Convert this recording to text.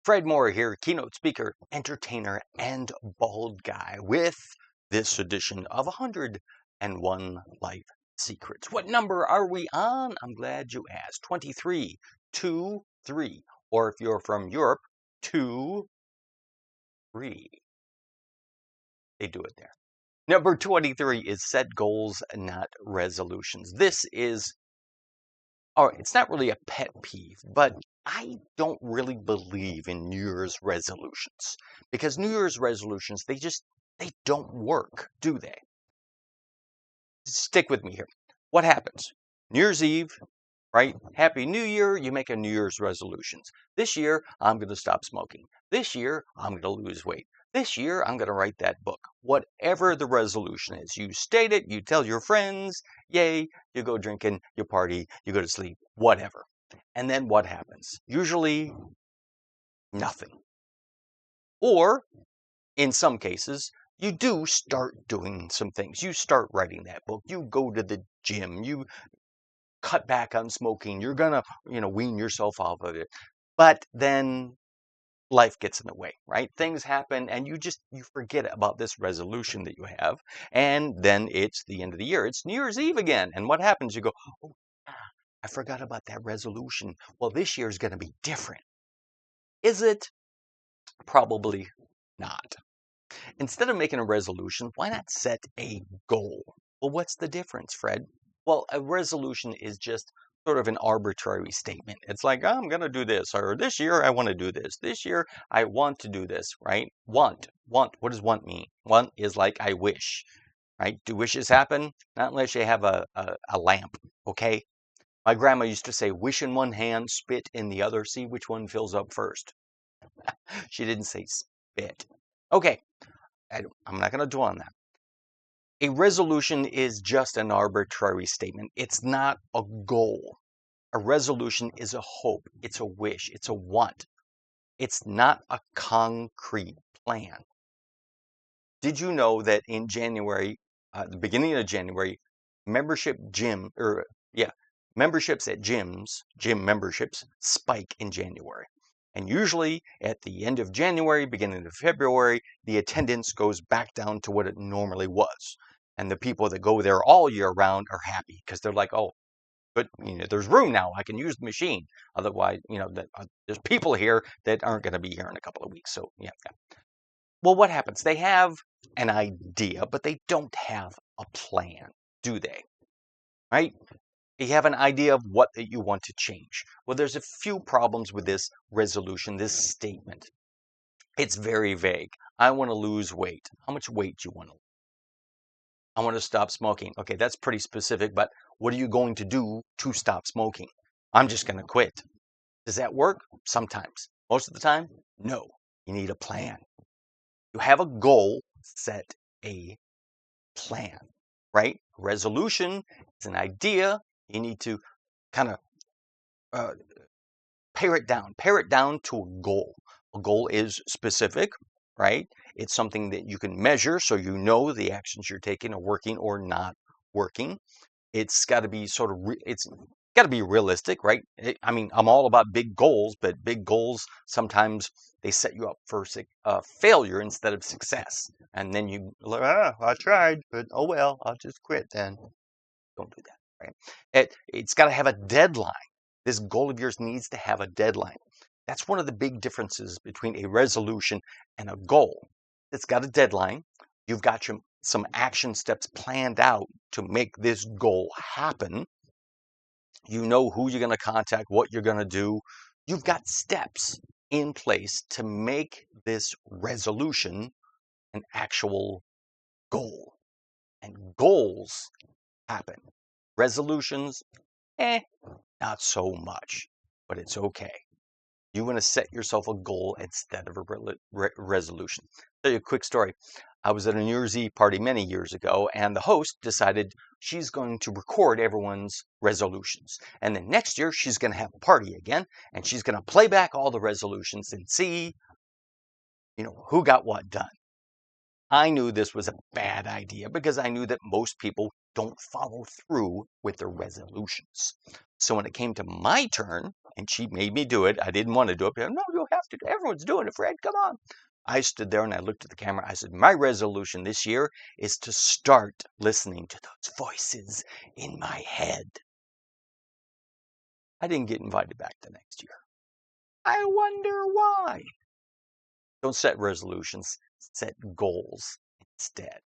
Fred Moore here, keynote speaker, entertainer, and bald guy with this edition of 101 Life Secrets. What number are we on? I'm glad you asked. 23, 2, 3. Or if you're from Europe, 2, 3. They do it there. Number 23 is set goals, not resolutions. This is, it's not really a pet peeve, but I don't really believe in New Year's resolutions because New Year's resolutions, they don't work, do they? Stick with me here. What happens? New Year's Eve, right? Happy New Year, you make a New Year's resolutions. This year, I'm going to stop smoking. This year, I'm going to lose weight. This year, I'm going to write that book. Whatever the resolution is, you state it, you tell your friends, yay, you go drinking, you party, you go to sleep, whatever. And then what happens? Usually, nothing. Or, in some cases, you do start doing some things. You start writing that book. You go to the gym. You cut back on smoking. You're going to, wean yourself off of it. But then life gets in the way, right? Things happen and you forget about this resolution that you have. And then it's the end of the year. It's New Year's Eve again. And what happens? You go, oh, I forgot about that resolution. Well, this year is going to be different. Is it? Probably not. Instead of making a resolution, why not set a goal? Well, what's the difference, Fred? Well, a resolution is just sort of an arbitrary statement. It's like, oh, I'm going to do this, or this year I want to do this. This year I want to do this, right? Want. What does want mean? Want is like I wish, right? Do wishes happen? Not unless you have a lamp, okay? My grandma used to say, wish in one hand, spit in the other, see which one fills up first. She didn't say spit. Okay, I'm not going to dwell on that. A resolution is just an arbitrary statement. It's not a goal. A resolution is a hope. It's a wish. It's a want. It's not a concrete plan. Did you know that in January, the beginning of January, memberships at gyms, gym memberships spike in January. And usually at the end of January, beginning of February, the attendance goes back down to what it normally was. And the people that go there all year round are happy because they're like, oh, but there's room now. I can use the machine. Otherwise, there's people here that aren't going to be here in a couple of weeks. So, yeah. Well, what happens? They have an idea, but they don't have a plan, do they? Right? You have an idea of what that you want to change. Well, there's a few problems with this resolution, this statement. It's very vague. I want to lose weight. How much weight do you want to lose? I want to stop smoking. Okay, that's pretty specific, but what are you going to do to stop smoking? I'm just going to quit. Does that work? Sometimes. Most of the time, no. You need a plan. You have a goal, set a plan, right? Resolution is an idea. You need to kind of pare it down to a goal. A goal is specific, right? It's something that you can measure so you know the actions you're taking are working or not working. It's got to be it's got to be realistic, right? I mean, I'm all about big goals, but big goals, sometimes they set you up for failure instead of success. And then you like, I tried, but oh well, I'll just quit then. Don't do that, right? It's got to have a deadline. This goal of yours needs to have a deadline. That's one of the big differences between a resolution and a goal. It's got a deadline. You've got some action steps planned out to make this goal happen. You know who you're going to contact, what you're going to do. You've got steps in place to make this resolution an actual goal. And goals happen. Resolutions, not so much, but it's okay. You want to set yourself a goal instead of a resolution. I'll tell you a quick story. I was at a New Year's Eve party many years ago, and the host decided she's going to record everyone's resolutions. And then next year, she's going to have a party again, and she's going to play back all the resolutions and see, who got what done. I knew this was a bad idea because I knew that most people don't follow through with their resolutions. So when it came to my turn, and she made me do it, I didn't want to do it. But no, you have to. Everyone's doing it, Fred. Come on. I stood there and I looked at the camera. I said, my resolution this year is to start listening to those voices in my head. I didn't get invited back the next year. I wonder why. Don't set resolutions, set goals instead.